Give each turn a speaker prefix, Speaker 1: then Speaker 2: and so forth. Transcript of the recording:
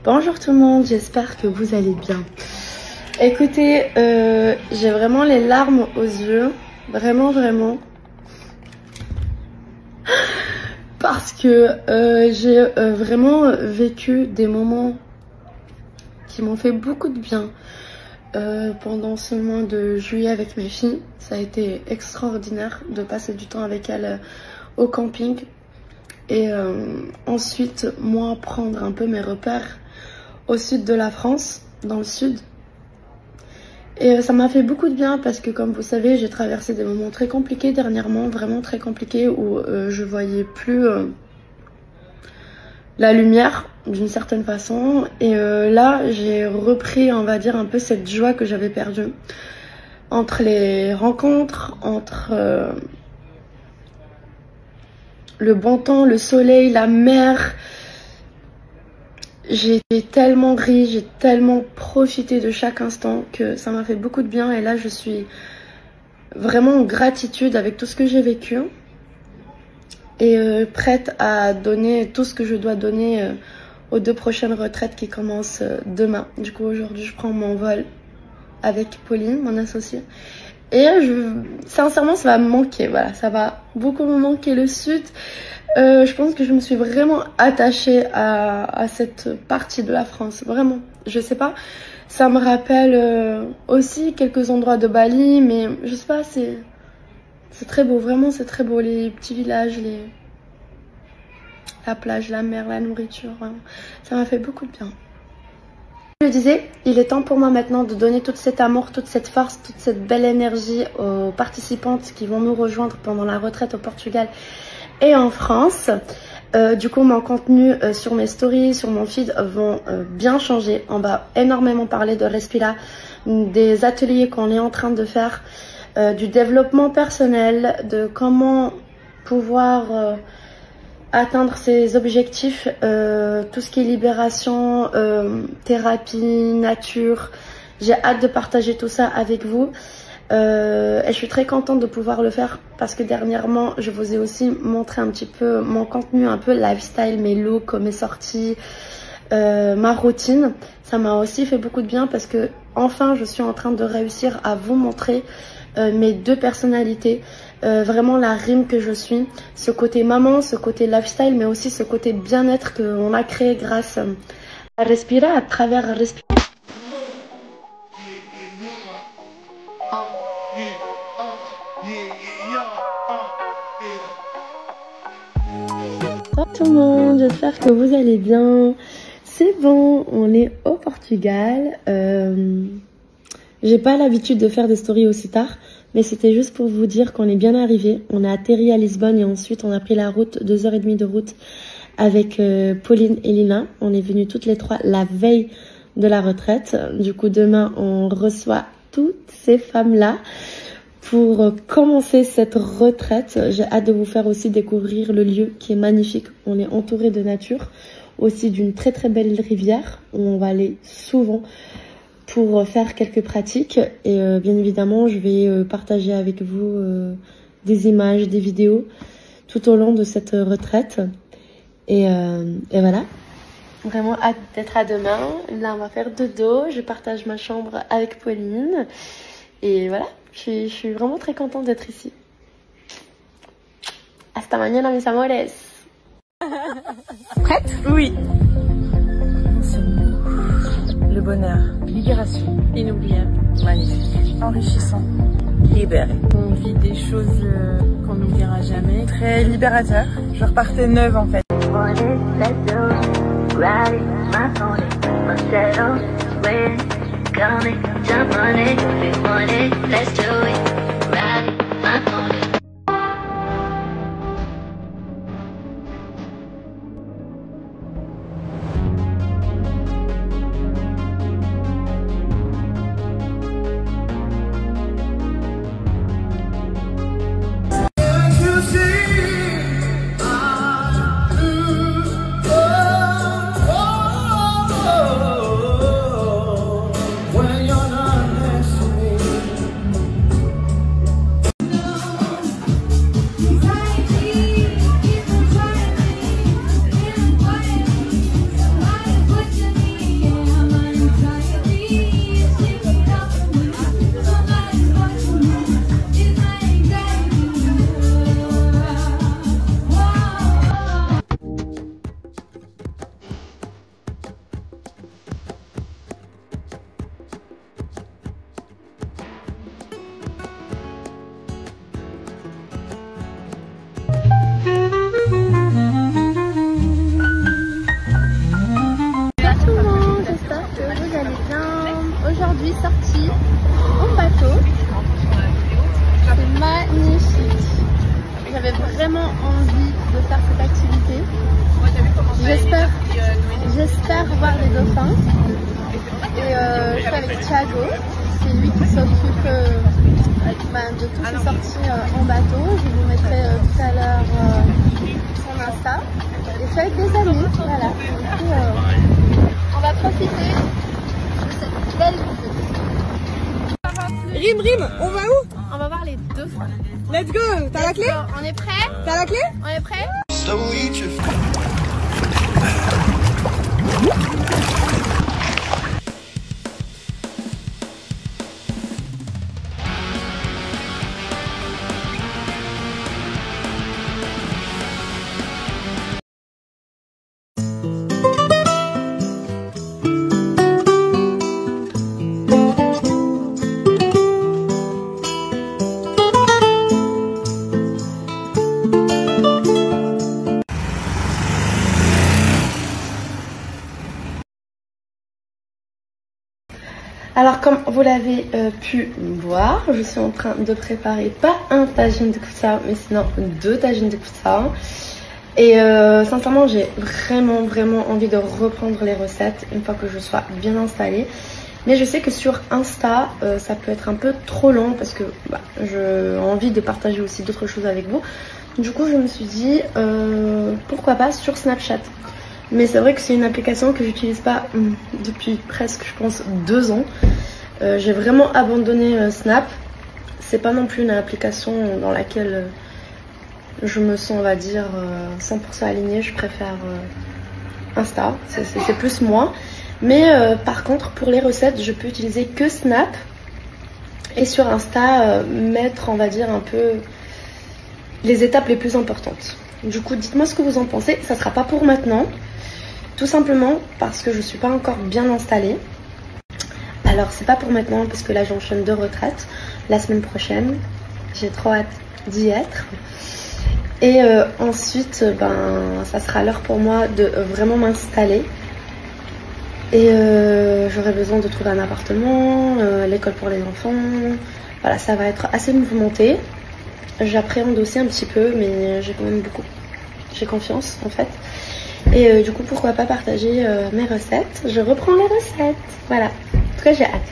Speaker 1: Bonjour tout le monde, j'espère que vous allez bien. Écoutez, j'ai vraiment les larmes aux yeux, vraiment. Parce que j'ai vraiment vécu des moments qui m'ont fait beaucoup de bien pendant ce mois de juillet avec mes filles. Ça a été extraordinaire de passer du temps avec elles au camping. Et ensuite, moi, prendre un peu mes repères au sud de la France, dans le sud. Et ça m'a fait beaucoup de bien parce que, comme vous savez, j'ai traversé des moments très compliqués dernièrement, vraiment très compliqués, où je voyais plus la lumière d'une certaine façon. Et là, j'ai repris, on va dire, un peu cette joie que j'avais perdue entre les rencontres, entre le bon temps, le soleil, la mer. J'ai tellement ri, j'ai tellement profité de chaque instant que ça m'a fait beaucoup de bien. Et là, je suis vraiment en gratitude avec tout ce que j'ai vécu. Et prête à donner tout ce que je dois donner aux 2 prochaines retraites qui commencent demain. Du coup, aujourd'hui, je prends mon vol avec Pauline, mon associée. Et sincèrement, ça va me manquer. Voilà, ça va beaucoup me manquer le sud. Je pense que je me suis vraiment attachée à cette partie de la France. Vraiment, je sais pas. Ça me rappelle aussi quelques endroits de Bali, mais je sais pas, c'est très beau. Vraiment, c'est très beau. Les petits villages, la plage, la mer, la nourriture. Vraiment. Ça m'a fait beaucoup de bien. Je le disais, il est temps pour moi maintenant de donner tout cet amour, toute cette force, toute cette belle énergie aux participantes qui vont nous rejoindre pendant la retraite au Portugal et en France. Du coup, mon contenu sur mes stories, sur mon feed vont bien changer. On va énormément parler de Respira, des ateliers qu'on est en train de faire, du développement personnel, de comment pouvoir atteindre ses objectifs, tout ce qui est libération, thérapie, nature. J'ai hâte de partager tout ça avec vous. Et je suis très contente de pouvoir le faire parce que dernièrement, je vous ai aussi montré un petit peu mon contenu, un peu lifestyle, mes looks, mes sorties, ma routine. Ça m'a aussi fait beaucoup de bien parce que enfin, je suis en train de réussir à vous montrer mes 2 personnalités. Vraiment la rime que je suis, ce côté maman, ce côté lifestyle, mais aussi ce côté bien-être qu'on a créé grâce à Respira, à travers Respira. Bonjour tout le monde, j'espère que vous allez bien. C'est bon, on est au Portugal. J'ai pas l'habitude de faire des stories aussi tard, mais c'était juste pour vous dire qu'on est bien arrivé. On a atterri à Lisbonne et ensuite on a pris la route, 2h30 de route avec Pauline et Lina. On est venus toutes les 3 la veille de la retraite. Du coup, demain, on reçoit toutes ces femmes-là pour commencer cette retraite. J'ai hâte de vous faire aussi découvrir le lieu qui est magnifique. On est entouré de nature, aussi d'une très belle rivière où on va aller souvent pour faire quelques pratiques. Et bien évidemment, je vais partager avec vous des images, des vidéos tout au long de cette retraite. Et voilà. Vraiment hâte d'être à demain. Là, on va faire dodo. Je partage ma chambre avec Pauline. Et voilà, je suis vraiment très contente d'être ici. Hasta mañana, mis amores.
Speaker 2: Prête? Oui. Le bonheur, libération, inoubliable, magnifique, enrichissant, libéré. On vit des choses qu'on n'oubliera jamais. Très libérateur. Je repartais neuve en fait.
Speaker 1: suis sortie en bateau. C'est magnifique. J'avais vraiment envie de faire cette activité. J'espère voir les dauphins. Et je suis avec Thiago. C'est lui qui s'occupe de toutes les sorties en bateau. Je vous mettrai tout à l'heure son Insta. Et je suis avec des amis. Voilà. Du coup, on va profiter de cette belle visite.
Speaker 2: Rim, on va où?
Speaker 1: On va voir les dauphins.
Speaker 2: Let's go. T'as la clé?
Speaker 1: On est prêts?
Speaker 2: T'as la clé?
Speaker 1: On est prêts? Alors comme vous l'avez pu voir, je suis en train de préparer pas un tagine de kuta, mais sinon 2 tagines de kuta. Et sincèrement j'ai vraiment envie de reprendre les recettes une fois que je sois bien installée. Mais je sais que sur Insta, ça peut être un peu trop long parce que j'ai envie de partager aussi d'autres choses avec vous. Du coup je me suis dit pourquoi pas sur Snapchat. Mais c'est vrai que c'est une application que j'utilise pas depuis presque, je pense, 2 ans. J'ai vraiment abandonné Snap. C'est pas non plus une application dans laquelle je me sens, on va dire, 100% alignée. Je préfère Insta, c'est plus moi. Mais par contre, pour les recettes, je peux utiliser que Snap. Et sur Insta, mettre, on va dire, un peu les étapes les plus importantes. Du coup, dites-moi ce que vous en pensez. Ça sera pas pour maintenant. Tout simplement parce que je suis pas encore bien installée. Alors c'est pas pour maintenant parce que là j'enchaîne 2 retraites la semaine prochaine. J'ai trop hâte d'y être. Et ensuite ça sera l'heure pour moi de vraiment m'installer. Et j'aurai besoin de trouver un appartement, l'école pour les enfants. Voilà, ça va être assez mouvementé. J'appréhende aussi un petit peu, mais j'ai quand même j'ai confiance en fait. Et du coup, pourquoi pas partager mes recettes. Je reprends les recettes. Voilà. En tout cas, j'ai hâte.